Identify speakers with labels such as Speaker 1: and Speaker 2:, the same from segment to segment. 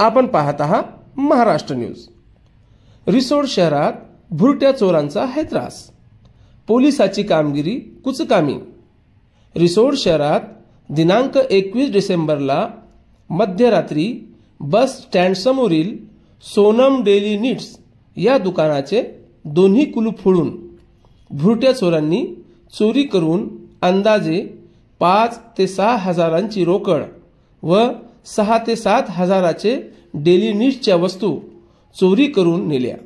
Speaker 1: आपण पाहत आहात महाराष्ट्र न्यूज। रिसोड शहरात भुरट्या चोरांचा हैत्रास, पोलिसाची कामगिरी कुचकामी। रिसोड शहरात दिनांक 21 डिसेंबरला मध्यरात्री बस स्टँड समोरील सोनम डेली नीड्स या दुकानाचे दोन्ही कुलूप फोडून भुरट्या चोरांनी चोरी करून अंदाजे 5 ते 6 हजारांची रोकड व 6 ते 7 हजाराचे डेली नीड्सच्या वस्तू चोरी करून नेल्या।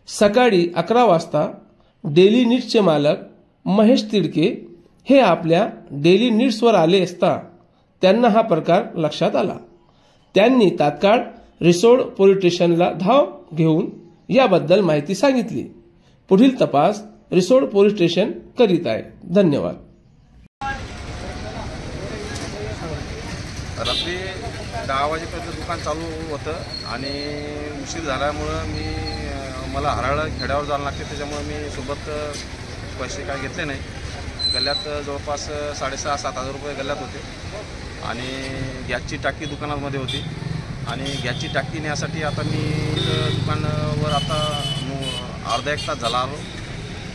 Speaker 1: सकाळी 11 वाजता डेली नीड्सचे मालक महेश तिडके हे आपल्या डेली नीड्सवर आले असता त्यांना हा प्रकार लक्षात आला। त्यांनी तात्काळ रिसोड पोलीस स्टेशनला धाव घेऊन याबद्दल माहिती सांगितली। पुढील तपास रिसोड पोलीस स्टेशन करीत आहे। धन्यवाद।
Speaker 2: रात्री 10 वाजेपर्यंत दुकान चालू होतं आणि उशीर झाल्यामुळं मला हराळ खेड्यावर जायला लागते, त्याच्यामुळे मी सोबत पैसे काय घेतले नाही। गल्ल्यात जवळपास 6.5-7 हजार रुपये गल्ल्यात होते आणि गॅसची टाकी दुकानामध्ये होती आणि गॅसची टाकी नेण्यासाठी आता मी दुकानावर आता अर्धा एक तास झाला आलो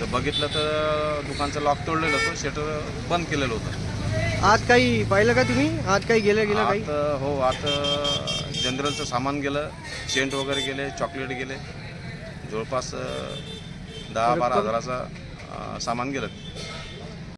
Speaker 2: तर बघितलं तर दुकानचं लॉक तोडलेलं होतं, शटर बंद केलेलं होतं।
Speaker 3: आज काही पाहिलं का तुम्ही? आज काही गेलं काही?
Speaker 2: हो, आता जनरलचं सामान गेलं, सेंट वगैरे गेले, चॉकलेट गेले, जवळपास 10-12 हजाराचा सामान गेलं।